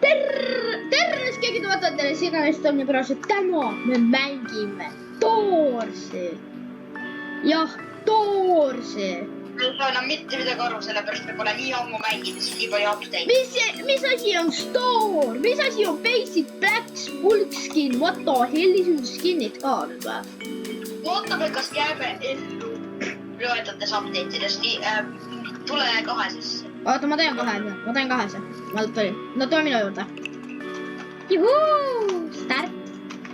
Terves keegi toetajatele siganes on pärast, et täna me mängime Doorsi. Jah, Doorsi. Ma ei saa enam mitte midagi aru, sellepärast me pole nii ammu mänginud, siis nii palju update'i. Mis asi on Store? Mis asi on Basic Black Bulk Skin? What the hell is sul skin'id ka nüüd või? Ootame, kas jääme ellu loetates update'idest. Tule kahe sisse. Oota, ma teen kahe. Ma tulin. No tule minu juurde. Juhuu! Start.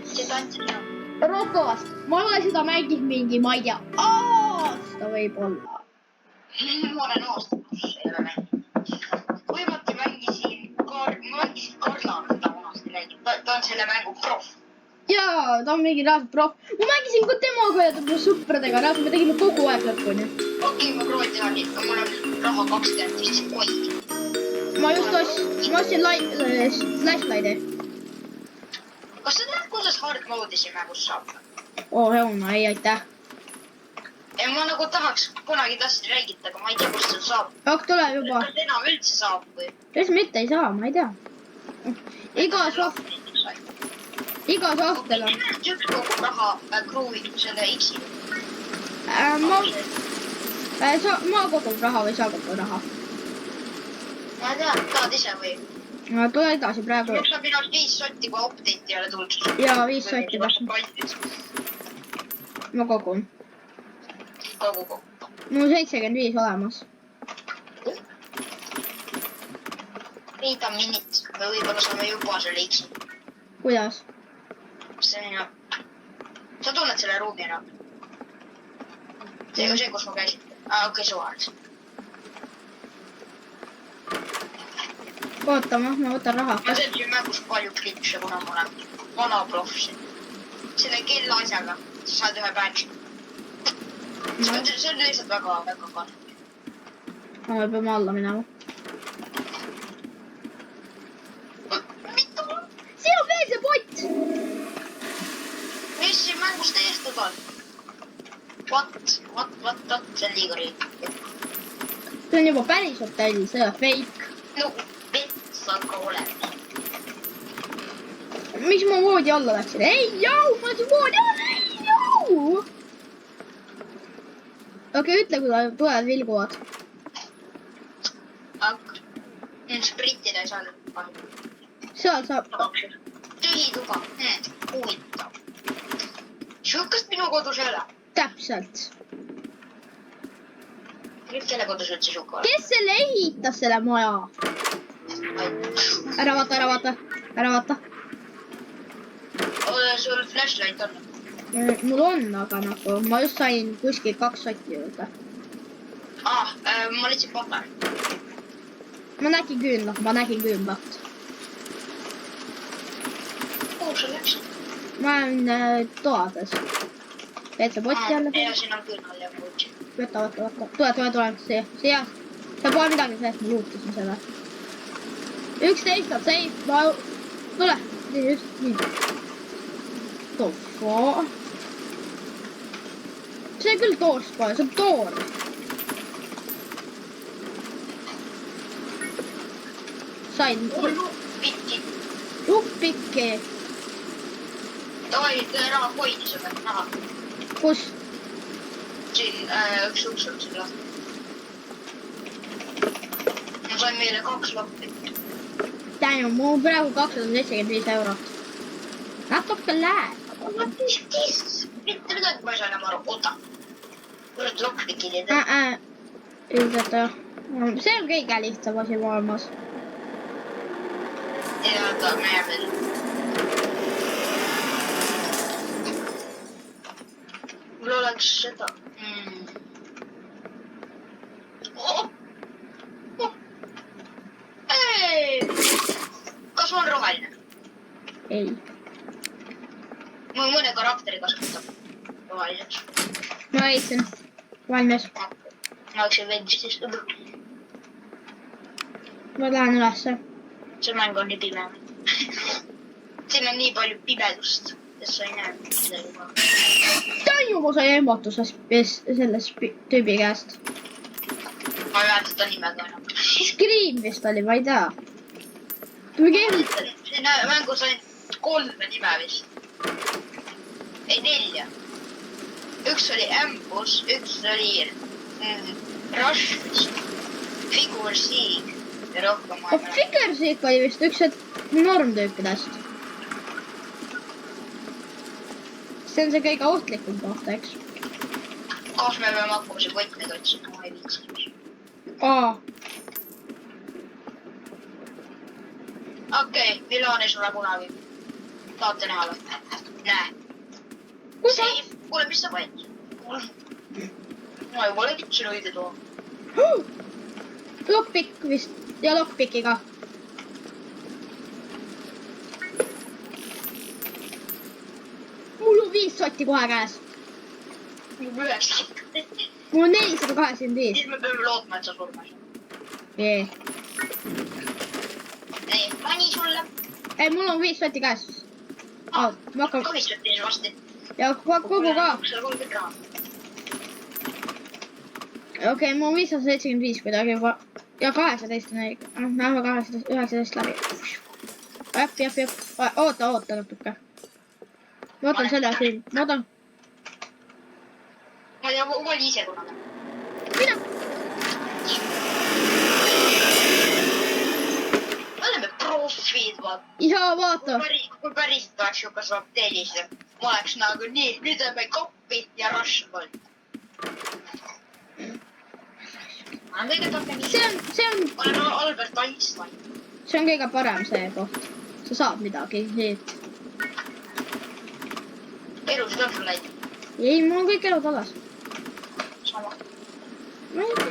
See tantsid jah. Rokos, ma olen seda mänginud mingi, ma ei tea, aasta võib-olla. Ma olen aastat, kus ei ole mänginud. Põhimõtteliselt mängisin Karlaga seda vanasti räägib. Ta on selle mängu proff. Jaa, ta on mingi reaalselt proff. Ma mängisin ka temaga ja tema sõpradega, reaalselt me tegime kogu aeg lõpuni. Okei, ma proovin teha nii, mul on raha 20 vist koidi. Ma ostsin flashlighti. Kas sa tead, kuidas hard mode'i siin mängus saab? Heuna, ei, aitäh. Ja ma nagu tahaks kunagi tahtsin räägida, aga ma ei tea, kust seda saab. Aga tuleb juba. Kas enam üldse saab või? Kes mitte ei saa, ma ei tea. Igas ahtel on. Üks kogu raha kruuvid selle X-i. Ma kogun raha või sa kogun raha? Ma ei tea, tahad ise või? No tule edasi praegu. Üks on minu 5 sotti, kui update ei ole tulnud. Jaa, 5 sotti täpselt. Ma kogun. Kogu. Mul 75 olemas. Riida minit. Me võib-olla saame juba selle X-i. Kuidas? See on jah. Sa tunned selle ruumi ära? See, kus ma käisin. Okei, suvalised. Oota, ma võtan raha. Ma teen siin mängus palju klipse, kuna ma olen vana proff siin. Selle kella asjaga. Sa saad ühe päris. See on lihtsalt väga kann. Me peame alla minema. Siin on veel see pott! Mis siin mängus tehtud on? What? See on liiga riik. See on juba päris hotell, see on fake. No, vets on ka olemas. Miks ma voodi alla läksin? Ei, jau! Ma läksin voodi alla! Ei, jau! Okei, ütle, kui tulevad vilguvad. Spritida ei saa nüüd panna. Seal saab. Tühi tuba. Huvitav. Šukast minu kodus ei ole. Täpselt. Kelle kodus üldse šuka ole? Kes selle ehitas, selle maja? Ära vaata. Sul flashlight on? Mul on, aga nagu, ma just sain kuskil 2 sotti juurde. Ma lihtsalt paber. Ma nägin küünlat. Kuhu sa läksid? Ma olen toades. Teed sa potti jälle? Ja siin on küünal ja potti. Võta. Tule. See jah. Seal pole midagi sellest, ma luutasin selle. 11 on safe. Tule. Nii. Toffo. See küll toorst pole, see on toor. Sain. Luppikki. Oi, ära hoidi seda raha. Kus? Siin üks on siin lahti. Ma sain meile 2 lappi. Tänu, mul praegu 275 eurot. Natuke läheb. Mitte midagi ma ei saa enam aru. Oota. Kurat loppikid ei tee. Ilmselt jah. See on kõige lihtsam asi maailmas. Ja ta näeb veel. Mul oleks seda. Kas on roheline? Ei. Mõne karakteri kasutab roheliseks. Ma leidsin. Valmis. Ma oleksin vendist. Ma lähen ülesse. See mäng on nii pime. Siin on nii palju pimedust, et sa ei näe midagi. Tänu, ma sain ehmatusest sellest tüübi käest. Ma ei mäleta nime ka enam. Scream vist oli, ma ei tea. mingi siin mängus ainult 3 nime vist. Ei 4. Üks oli Ambush, üks oli Rush vist. Figure Seek ja rohkem ma ei mäleta. Figure Seek oli vist üks normtüüpidest. See on see kõige ohtlikum koht, eks? Kas me peame hakkama siin võtmeid otsima? Ma ei viitsi. Okei, Milan ei sure kunagi. Tahate näha või? Näe. Kus Save. Kuule, mis sa võid? Ma juba lõpetasin õige too. Lockpick vist ja lockpickiga. Mul on 5 sotti kohe käes. Mul 9. Mul on 485. Siis me peame lootma, et sa surmas. Jee. Nii, pani sulle. Ei, mul on 5 sotti käes. Ma hakkan... Kahistad siis vasti. Ja kogu ka. Okei, mul on 575 kuidagi juba. Ja 18 on õige. Lähme 19 läbi. Jep. Oota natuke. Ma võtan selle siin. Ma võtan. Ma ei tea, vali ise kunagi. Mida? Me oleme profid, vaata. Jaa, vaata. Kui päriselt oleks juba saab telise. Ma oleks nagu nii, nüüd oleme koppi ja rush olnud. Ma olen kõige targem ise. Ma olen Albert Einstein. See on kõige parem see koht. Sa saad midagi. Elusid on sul läinud. Ei, mul on kõik elud alas. Sama. Ma ei tea.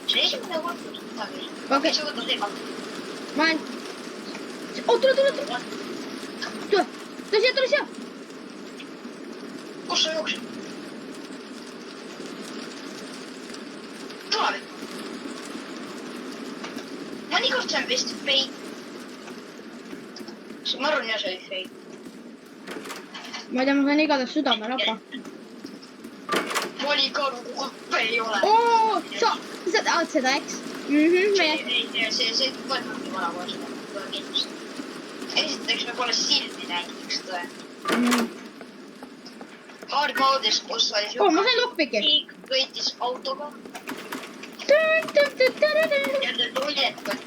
See on esimene kord. Okei, sa võtad veel kord. Ma olen... Tule. Tule siia. Kus sa jooksid? Tule. Ma nii kord sain vist fake. Ma arvan, jah, see oli fake. Ma ei tea, ma sain igatahes südame rapa. Ma oli ka nagu kappe ei ole. Sa tahad seda, eks? See võtmagi vana kohe seda. Kindlasti. Esiteks me pole silmi näinud, üks tõe. Hard mode'is, kus oli siuke... ma sain lockpicki. Tiik võitis autoga. Ja ta toiletab.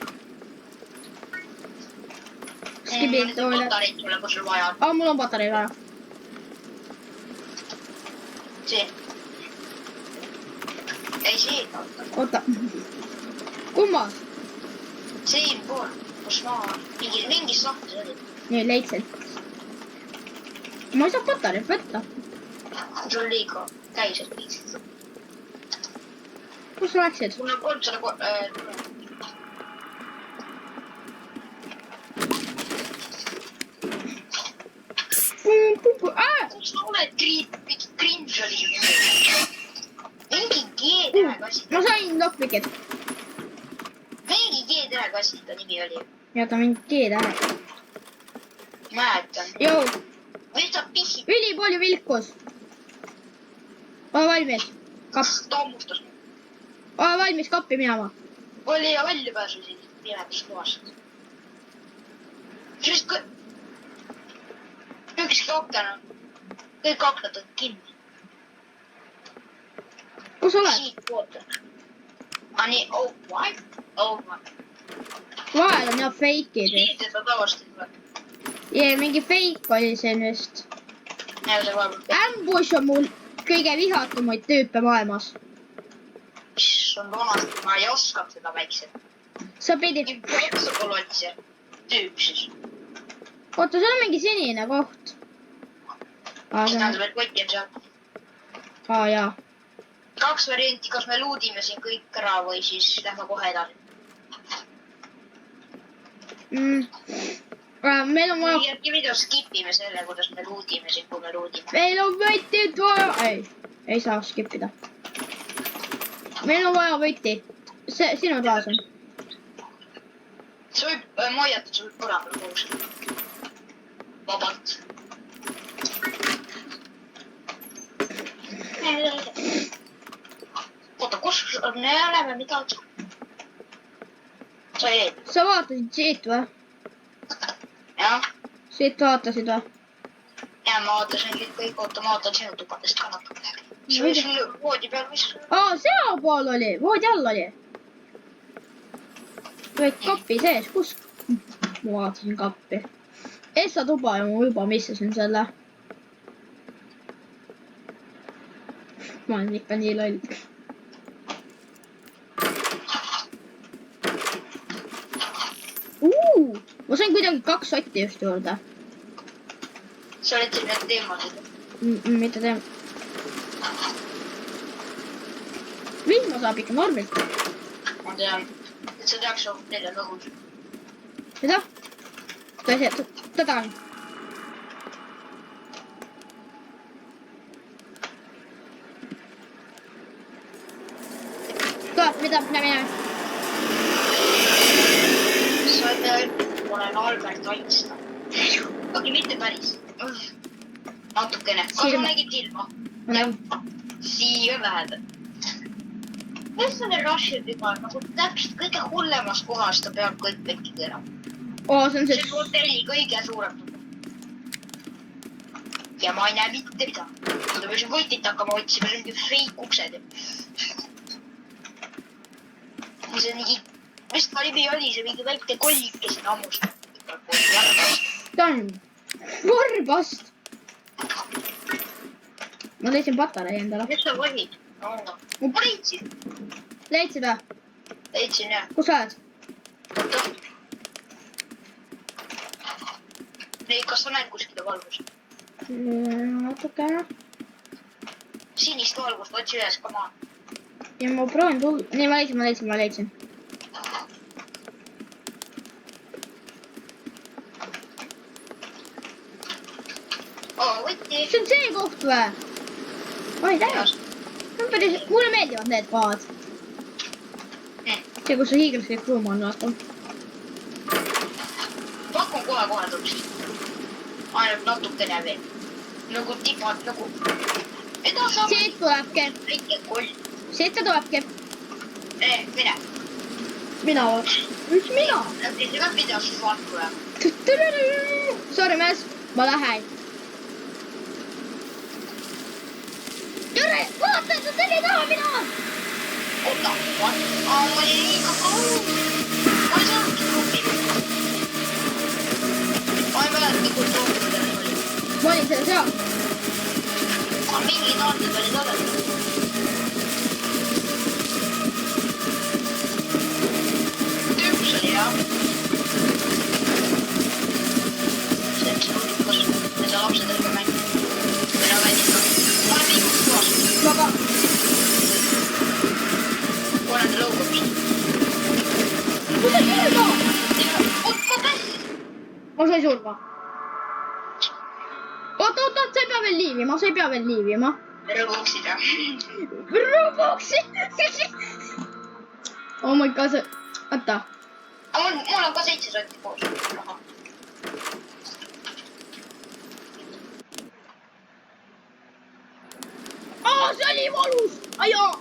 Skibid toilet. Patareid sulle, kui sul vaja on. Mul on patarei vaja. Siin. Ei, siin. Oota. Kummas? Siin pool, kus ma mingis sahtes oli. Nii, leidsin. Ma ei saa patareid võtta. Sul liiga käisid viisid. Kus sa läksid? Mul on 300... Kus sa oled, cringe oli? Mingi G-tähega asi. Ma sain lockpickid. Mingi G-tähega asi ta nimi oli. Ja ta mingi G-tähega. Mäletan. Jou. Või ta pihib. Ülipalju vilkus. Ole valmis. Ta hammustas. Ole valmis kappi minema. Oli ja välja pääsusin pimedas kohast. Sest ükski akna on. Kõik aknad on kinni. Kus oled? Siit poolt. Nii, what? Vahel on jah fake'id. Siit seda tavasti tuleb. Jee, mingi fake oli see vist. Ambush on mul kõige vihatumaid tüüpe maailmas. Issand vanasti, ma ei oska seda väikselt. Sa pidid... Protsapolotsi tüüp siis. Oota, see on mingi sinine koht. Mis tähendab, et koti on seal. Jaa. 2 varianti, kas me luudime siin kõik ära või siis lähme kohe edasi. Meil on vaja... Järgi video skipime selle, kuidas me luudime siin, kui me luudime. Meil on võtid vaja... Ei saa skipida. Meil on vaja võti. Sinu taas on. See võib, ma hoiatan, see võib põrandada koos. Vabalt. Oota, kus me oleme midagi? Sa jäid? Sa vaatasid siit või? jah, siit vaatasid või? ja ma ootasin kõik, oota, ma ootan sinu tubadest ka natuke. see oli sul voodi peal, mis? Sealpool oli, voodi all oli. Või kapi sees, kus? Ma vaatasin kappi. Essa tuba ja ma juba missasin selle. Ma olen ikka nii loll. Ma sain kuidagi 2 sotti just juurde. sa olid siin need teemasid. Mitte teema. Vihma saab ikka normilt. ma tean, et sa teaks olla 4 lõhus. Mida? Teda on. Tuleb, mida mine. sa ei pea ütlema, et ma olen Albert Einstein. Aga mitte päris. Natukene. Kas sa nägid silma? Ma näen. Siia lähedal. Mis on need Rushid juba? Nagu täpselt kõige hullemas kohas ta peab kõik pekki keerama. See on see. See hotelli kõige suurem tuba. Ja ma ei näe mitte midagi. Ma peaksin võtit hakkama otsima, see on mingi fake uksed. See on mingi, mis ta nimi oli, see mingi väike kollike siin ammust. Ta on Varbast. Ma leidsin patarei endale. Mis sa vahid? Ma leidsin. Leidsid või? Leidsin jah. Kus sa oled? Oota. Nii, kas sa näed kuskile valgust? Natuke. Sinist valgust, otsi üles, come on. Ja ma proovin tulla. Nii, ma leidsin. Võtti. See on see koht või? Oi, täies. Mulle meeldivad need kohad. See, kus see hiiglaslik ruum on, vaata. Pakun kohe tuleks. Ainult natukene veel. Nagu tipad, nagu... Siit tulebki. Väike koll. Siit ta tulebki. Mine. Mina või? Üks mina. Ei ka pidas vaat tulema. Sorry, mees. Ma lähen. Jüri, vaata, sa tegi taha mina! Oota, ma olin liiga kaua. Ma ei saanudki proovida. Ma ei mäleta, kui proovida oli. Ma olin selle seal. Mingid aastad olid olemas. Üks oli jah. See on see uurikas. Mida lapsed olid mänginud. Mida mänginud. Ma olen liigus kohas. Ma ka. Olen lõugumist. Kus on surma? Oot, ma pääsin. Ma sai surma. Oot, sa ei pea veel liivima. Rõvuksid jah. Rõvuksid? Oh my god, oota. Mul on ka 7 sotti koos. See oli valus! Ajaa!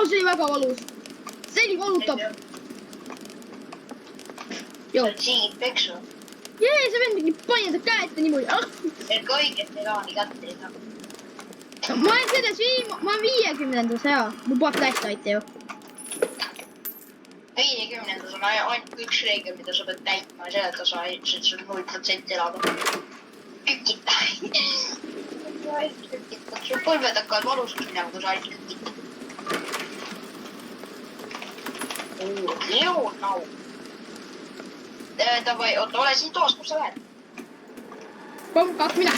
See oli väga valus. See oli valutab. See on siigid peksu. Jee, see vend mingi pani enda käete niimoodi. See ka õiget elaani kätte ei saa. Ma olen selles ma olen 50-ndas hea. Mu paat täiesti aita ju. 50-ndas on ainult üks reegel, mida sa pead täitma ja sellega sa ütlesid, sul 0% elada. Kükita. Sul põlved hakkavad valusaks minema, kui sa ainult kükitad. Leonau. Davai, oota, ole siin toas, kus sa lähed? Kaks mine.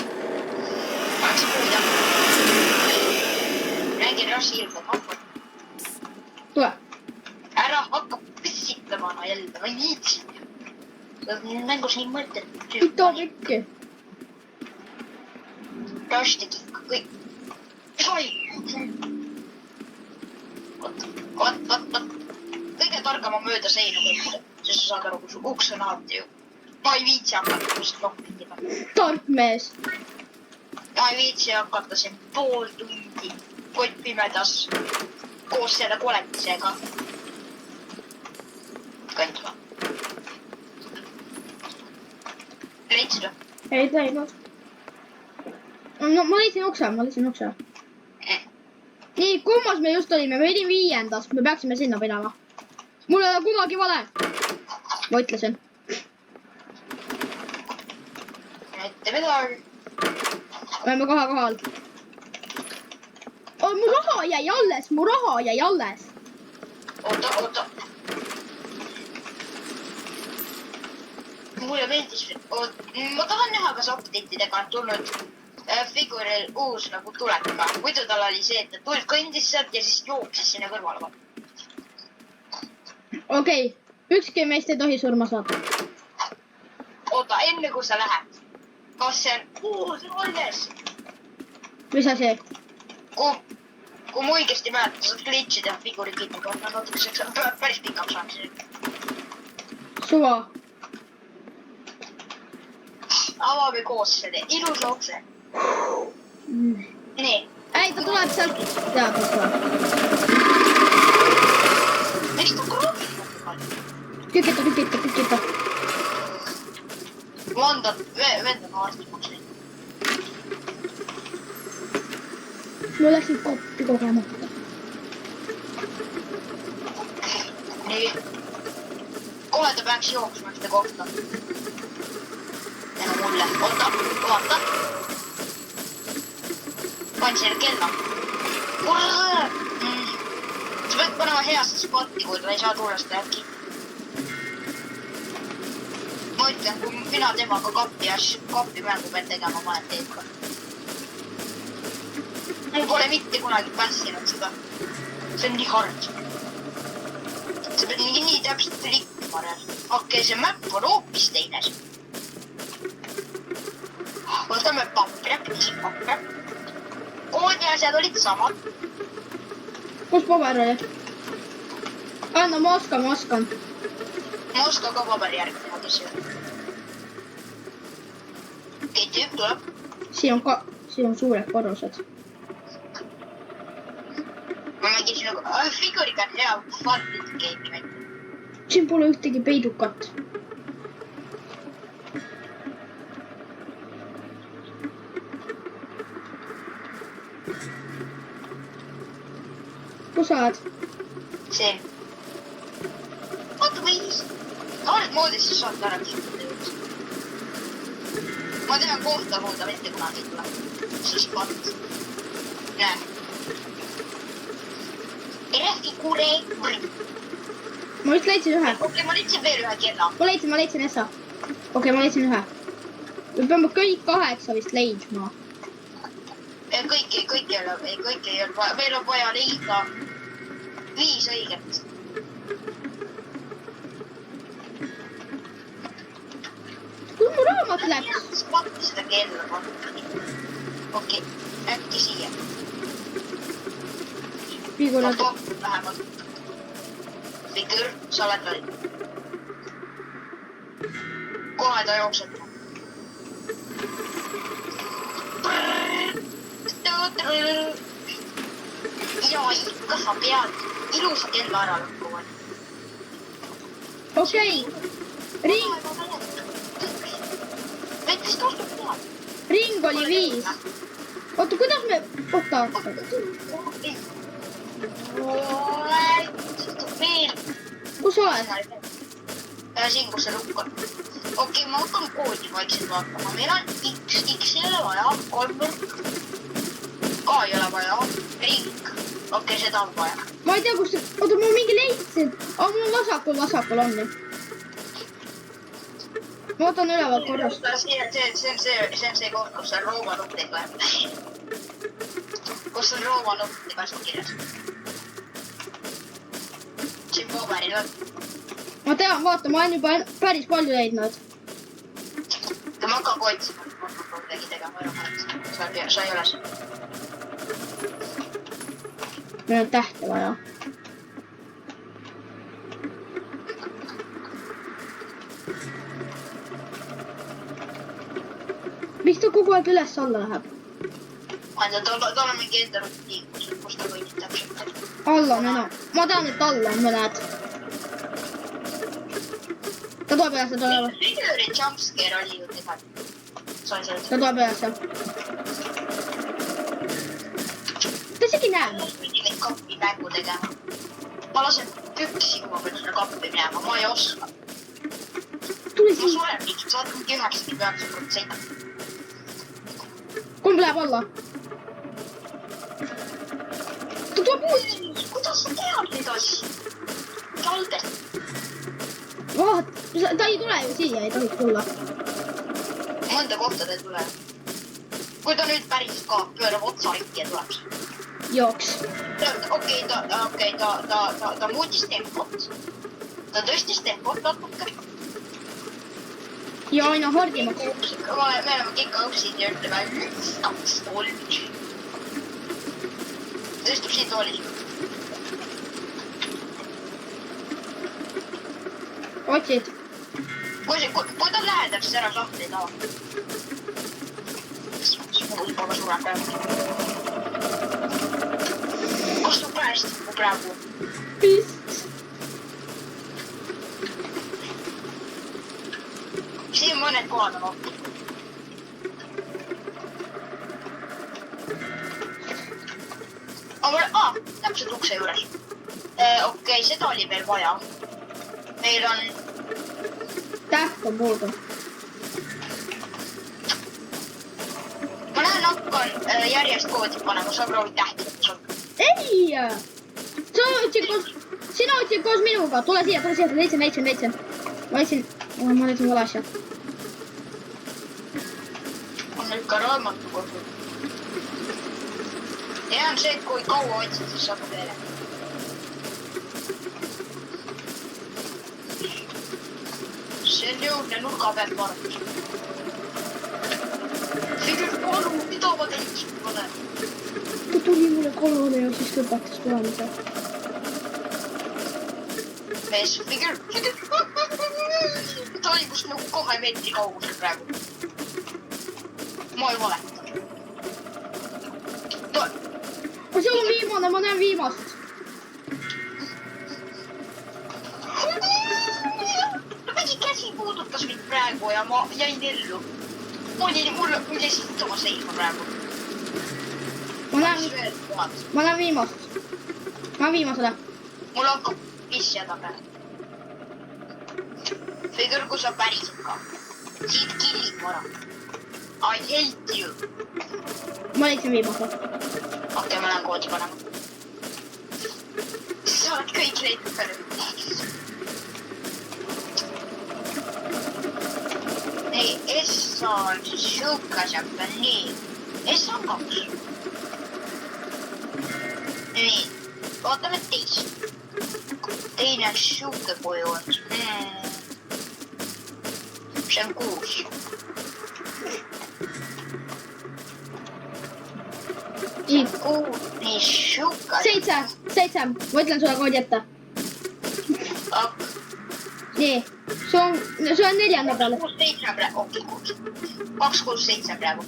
Paneks puuda. Räägin Rashi ilmad, hakkad. Tule. Ära hakka pissitama jälle, ma ei viitsi. See on mängus nii mõtted. Pito rikki. Rash tegi kõik. Sai. Oot. Kõige targama mööda seina kõikida. Sest sa saad aru, kui su uks on alati ju. Ma ei viitsi hakata kust lohkidima. Tark mees. Ma ei viitsi hakata siin pool tundi kott pimedas koos selle koletisega. Kandma. leidsid või? Ei teinud. No ma leidsin ukse. Nii, kummas me just olime? Me olime 5. Me peaksime sinna minema. Mul ei ole kunagi vale. Ma ütlesin. Mitte midagi. Oleme kohe kohal. Oh, mu raha jäi alles. Oota. Mulle meeldis, ma tahan näha, kas update'idega on tulnud figuril uus nagu tulek ka. Muidu tal oli see, et ta tuld kõndis sealt ja siis jooksis sinna kõrvale. Okei, ükski meist ei tohi surma saada. Oota, enne kui sa lähed. Kas see on see on alles? Mis asi? Kui ma õigesti mäletan, saad glitchida figuri kinni, kui nad natukeseks päris pikaks saaksid. Suva. Avame koos selle ilusa ukse. Nii. Ei, ta tuleb sealt. Jaa, ta tuleb. Miks ta kroob? Kükita. Venda kaartimaks neid. Ma läksin koppi kogemata. Nii. Kohe ta peaks jooksma seda kohta. Tänu mulle. Oota, vaata. Panin selle kella. Sa pead panema heasse spotti, kui ta ei saa tulla seda äkki. Ma ütlen, kui mina temaga kappi mängu pean tegema, ma olen teed ka. Mul pole mitte kunagi pässinud seda. See on nii hard. See peab nii täpselt liikuma. Okei, see map on hoopis teine. Võtame papre. Koodi asjad olid samad. Kus paber oli? Anna, ma oskan. Ma oskan ka paberi järgi teha, kes ei ole. Okei, tüüp tuleb. Siin on suured korrused. Ma mängisin nagu, figuriga on hea fun game'i mäng. Siin pole ühtegi peidukat. Kus sa oled? Siin. Oota, võis. Oled moodis, siis saad ära kiitada. Ma tean kohta, kuhu ta mitte kunagi ei tule. See spot. Näe. Figure. Ma just leidsin ühe. Okei, ma leidsin veel ühe kella. Ma leidsin Essa. Okei, ma leidsin ühe. Me peame kõik 8 vist leidma. Kõik ei ole vaja. Meil on vaja leida 5 õiget. Kuhu mu raamat läks? Vaata seda kella. Okei, äkki siia. Figur Ma on... toon vähemalt. Figur, sa oled valid. Kohe ta jookseb. Ja ikka sa pead ilusa kella ära lõppuma. Okei. Võttis kastub pead. Ring oli 5. Oota, kuidas me... Oota. Kus sa oled? Siin, kus see lukk on. Okei, ma hakkan koodi vaikselt vaatama. Meil on X ei ole vaja, 3 ka ei ole vaja, ring. Okei, seda on vaja. Ma ei tea, kus see... Oota, ma mingi leidsin. Mul on vasakul on nüüd. Ma võtan üleval korrast. See on see koht, kus on Rooma nuppid vaja. Kus on Rooma nuppid vastu kirjas. Siin paberil on. Ma tean, vaata, ma olen juba päris palju leidnud. Ma hakkan koitsima, ma hakkan midagi tegema. Sa ei ole siin. Meil on tähte vaja. Miks ta kogu aeg üles alla läheb? Ma ei tea, tal on mingi enda rutiin, kus ta võidib täpselt. Alla on enam. Ma tean, et alla on mõned. Ta tuleb üles, ta tuleb. Figure'i jumpscare oli ju tegelikult. Sai sellest. Ta tuleb üles. Ta isegi näeb. Ma pidi neid kappi mängu tegema. Ma lasen püksi, kui ma pean sinna kappi minema. Ma ei oska. Tule Ma siin. suren mingi, sa oled mingi 99%. Kumb läheb alla? Ta tuleb uuesti. Kuidas sa tead neid asju? Taldet. Vaat, ta ei tule ju siia, ei tohiks tulla. Mõnda kohta ta ei tule. Kui ta nüüd päris ka pöörab otsa rikki ja tuleb. Jooks. Ta muutis tempot. Ta tõstis tempot natuke. Ja aina hardimaks. Me oleme kõik õpsid ja ütleme 1, 2, 3. Ta istub siin toolis. Otsid. Kui ta lähedab, siis ära sahtli ei taha. Võib-olla sureb praegu. Kus ta päästib mu praegu? Pist. Siin mõned kohad on ohtu. Täpselt ukse juures. Okei, seda oli veel vaja. Meil on... Täht on puudu. Ma lähen hakkan järjest koodi panema, sa proovid tähti. Ei! Sina otsid koos minuga. Tule siia, leidsin. Ma leidsin vale asja. On nüüd ka raamatu kogu. Ja on see, et kui kaua otsid, siis saab teile. See on jõudne nurga pealt vaadates. Figur, palun, mida ma tegin pole? Ta tuli mulle kolone ja siis lõpetas tulemise. Mees, Figur. Ta oli kust nagu 2 meetri kaugusel praegu. Ma ei valeta. See on viimane, ma näen viimast. Mingi käsi puudutas mind praegu ja ma jäin ellu. Mulle jäi sittuma seisma praegu. Ma näen viimast. Ma näen viimasele. Mul hakkab pissjada peale. Figur, kui sa päriselt ka. Siit killid mu ära. I hate you. Ma leidsin viimase. Okei, ma lähen koodi panema. Sa oled kõik leidnud peale. Nii, S on siis siuke asjad peal, nii. S on 2. Nii, vaatame teist. Teine on siuke kuju on. See on 6. Nii siuke. 7. Ma ütlen sulle koodi ette. Nii. See on 4. peale. 6, 7 praegu. Okei, 6. 2, 6, 7 praegu.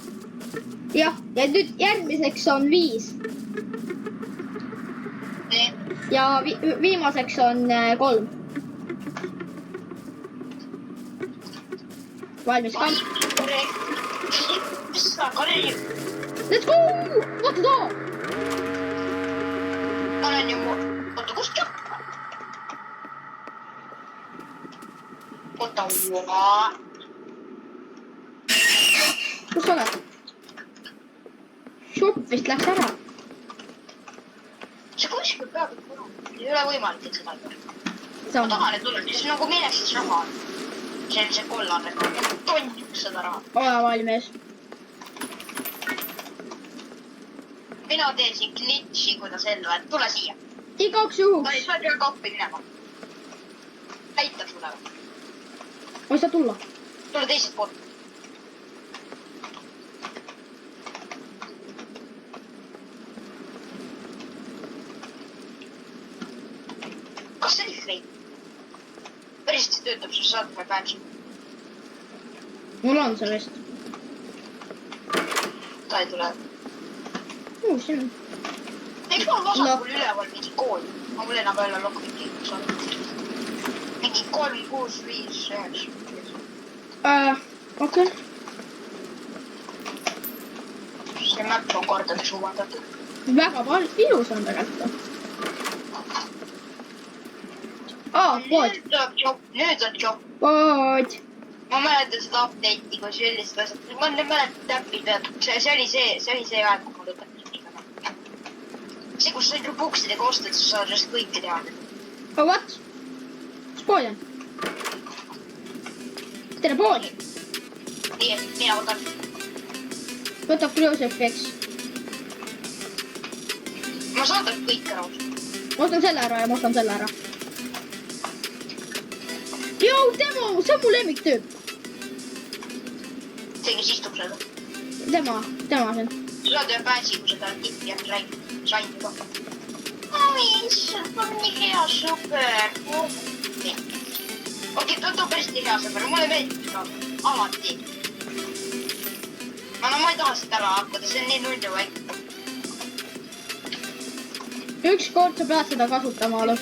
Jah, ja nüüd järgmiseks on 5. Nii. Ja viimaseks on 3. Valmis ka. Let's go! Vaata too! Ma olen ju mu... Oota, kust jah? Oota, Kus sa oled? Shop vist läks ära. See kuskil peab ikka. Ei ole võimalik, et seda ei ole. Ma tahan, et tulla. See on nagu milleks siis raha on. See on see kollane ka. Tonniks seda raha. Ole valmis. Mina teen siin glitchi, kuidas ellu, et tule siia. Igaks juhuks. Sa ei pea kappi minema. Näitab sulle. Ma ei saa tulla. Tule teiselt poolt. Kas see oli free? Päriselt see töötab, sa saad me pääsi. Mul on see vist. Ta ei tule. Siin on. Miks mul vasakul üleval mingi kool? Ma mul enam veel on lokk mingi. mingi 3, 6, 5, 9. Okei. See map on kordades uuendatud. Väga ilus on tegelikult. Pood. Nüüd on job. Pood. Ma mäletan seda update'i, kui sellist asjad. Ma mäletan täppi pealt. See oli see aeg, kui ma lõpetasin. See, kus sa buksidega ostad, sa saad just kõike teha. What? Mis pood on? Tere pood. Nii, et mina võtan. Võtab Crucifix. Ma saadan kõik ära. Ma ostan selle ära ja ma ostan selle ära. Jou, Temo, see on mu lemmiktüüp. See, kes istub seda. Tema see on. Sa saad ühe pääsi, kui seda tippi ja sain juba. Oi, issand, on nii hea sõber. Okei, ta on päris nii hea sõber. Mulle meeldib seda. Alati. Ma ei taha seda ära hakata, see on nii nullu väike. Ükskord sa pead seda kasutama, Alu.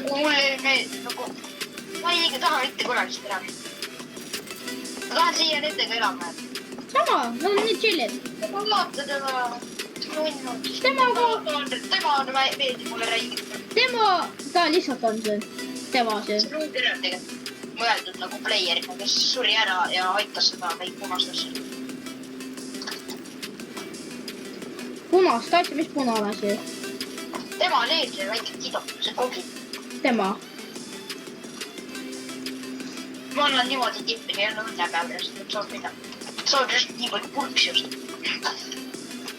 Mulle ei meeldi, ma ei taha mitte kunagi seda teha. Ma tahan siia nendega elama. Sama, nad on nii chillid. Ma vaatan teda. Tema on meeldib mulle räägida. Ta lihtsalt on see. Tema see. See on tegelikult mõeldud nagu playerina, kes suri ära ja aitas seda kõik punastasse. Punast, ta mis punane see? Tema on eelmise väike kidok, see kogi. Tema. Ma annan niimoodi tippi ja õnne päevast, et saab mida. Saab just nii palju purksi just.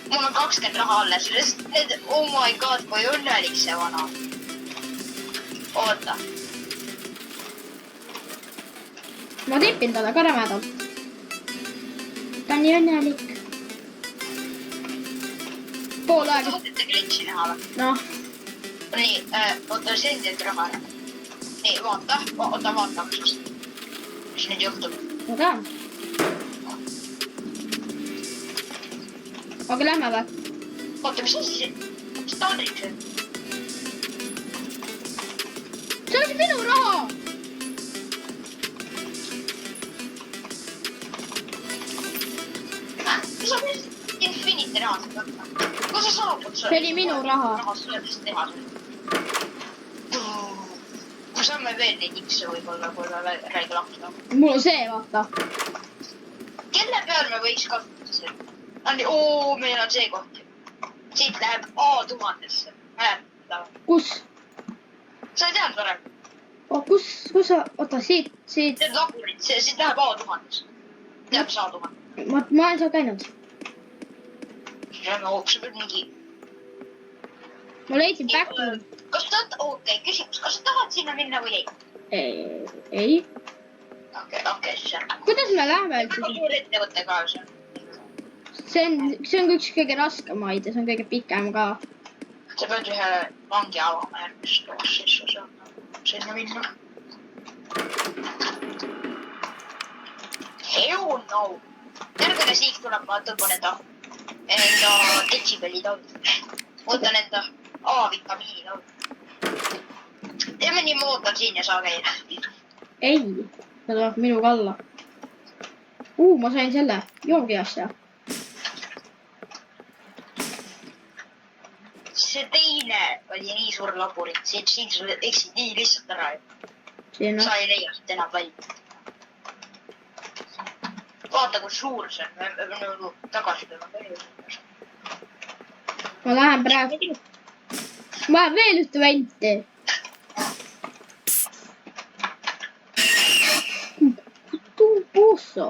Mul on 20 raha alles, sest oh my god, kui õnnelik see vana. Oota. Ma tipin talle ka rämedalt. Ta on nii õnnelik. Pool aega. Tahate glitsi näha või? Noh. Nii, oota, see on teid raha ära. Nii, vaata vaatamisest. Mis nüüd juhtub? Ma tean. Aga lähme või? Oota, mis asi see? Mis taldrik see? See on minu raha! Mis on Infinity raha seda? Kus sa saabud? See oli minu raha. Rahast teha seda. Me saame veel neid X-e võib-olla, kui me räägi lahti. Mul on see, vaata. Kelle peal me võiks kasutada seda? Meil on see koht. Siit läheb A1000-sse. Mäletad? Kus? Sa ei teadnud varem? Kus sa? Oota, siit. See on laburit, siit läheb A1000-sse. Teab see A1000? Ma olen seal käinud. See on hoopis mingi... Ma leidsin päkku. Küsimus. Kas sa tahad sinna minna või ei? Ei. Okei, siis on. Kuidas me lähme üldse? Väga suur ettevõte ka see on. See on üks kõige raskemaid ja see on kõige pikem ka. Sa pead ühe vangi avama järgmist koosseisu sinna minna. Hell no. Järgmine siik tuleb, ma tõmban enda detsibelli taud. Ootan enda A-vitamiini taud. Teeme nii, ma ootan siin ja saa käia. Ei, ta tuleb minuga alla. Ma sain selle joogi asja. See teine oli nii suur laburit, siin sul eksid nii lihtsalt ära. Sa ei leia siit enam välja. Vaata, kui suur see on. Me peame tagasi peame. Ma lähen praegu. Ma lähen veel ühte venti. Un pozo.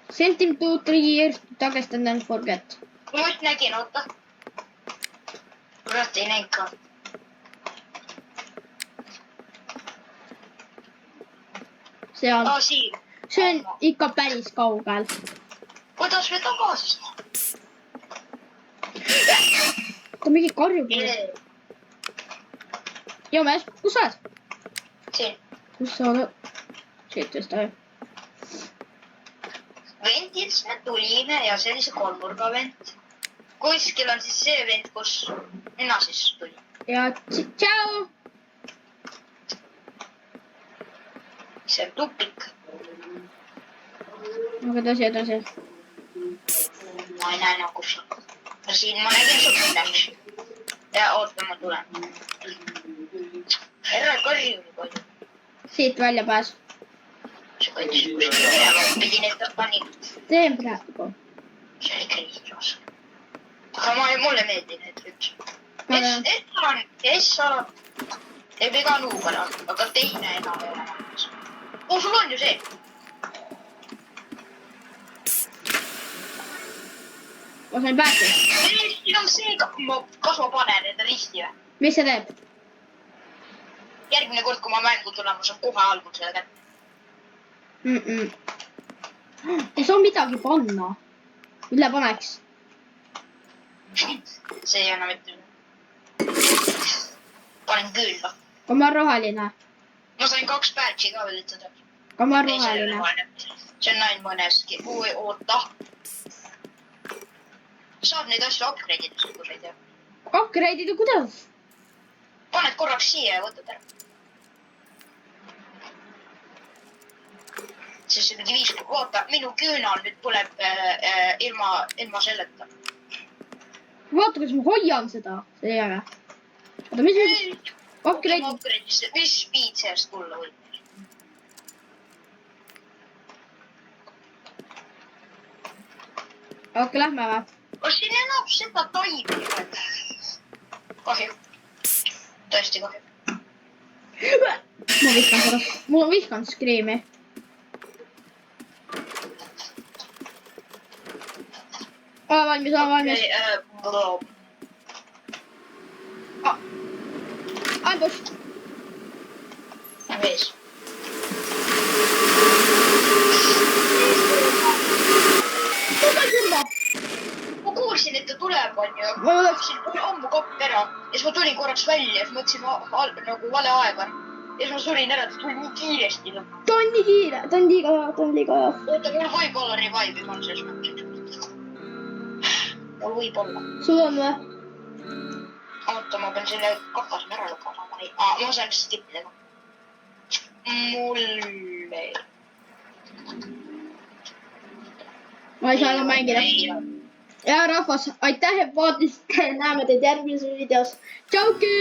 Sent him to 3 years to tagasi and then forget. Ma just nägin, oota. Kurat ei näinud ka. Seal. Siin. See on ikka päris kaugel. Kuidas me tagasi? Ta mingi karjub. Jomes, kus sa oled? Siin. Kus sa oled? Siit vist või? Ventidest me tulime ja see oli see kolmnurga vent. Kuskil on siis see vent, kus mina siis tulin. Ja tšau! see on tupik. aga tõsi. Ma ei näe enam kus. Siin ma nägin sul midagi. Ja oota, ma tulen. Ära karju nii palju. Siit välja pääs. See võitis kuskil minema, pidi need pani. Teen praegu. See oli kriisios. Aga mulle meeldib need üks. S-ala teeb iga nuuga, aga teine enam ei ole. Oh, sul on ju see. Ma sain päästud. Siin on see, kas ma panen enda risti või? Mis see teeb? Järgmine kord, kui ma mängu tulen, ma saan kohe algul selle kätte. Ei saa midagi panna. Mille paneks? See ei anna mitte. Panen küll. Aga ma roheline. Ma sain 2 patchi ka veel ütleda. Aga ma roheline. See on ainult mõneski. Oota. Saab neid asju upgrade'ida, kui sa ei tea. Upgrade'ida kuidas? Paned korraks siia ja võtad ära. Siis see mingi 5, oota, minu küünal nüüd tuleb ilma selleta. Vaata, kuidas ma hoian seda. See ei ole. Oota, mis nüüd? Upgrade. Mis speed sellest tulla võib? Okei, lähme või? Kas siin enam seda toimub? Kahju. Tõesti kahju. Ma vihkan seda. Mul on vihkan Screami. Ole valmis. Ambush. Mees. Ma kuulsin, et ta tuleb, on ju. Ma läksin ammu kapp ära. Ja siis ma tulin korraks välja ja siis mõtlesin nagu vale aega. Ja siis ma surin ära, ta tuli nii kiiresti. Ta on nii kiire. Ta on liiga. Oota, mul võib olla revive on selles mõttes. Mul võib olla. Sul on või? Oota, ma pean selle kakasme ära lugema. Ma saan skippida. Mulle. Ma ei saa enam mängida. Ja rahvas, aitäh, et vaatasite. Näeme teid järgmises videos. Tšauki!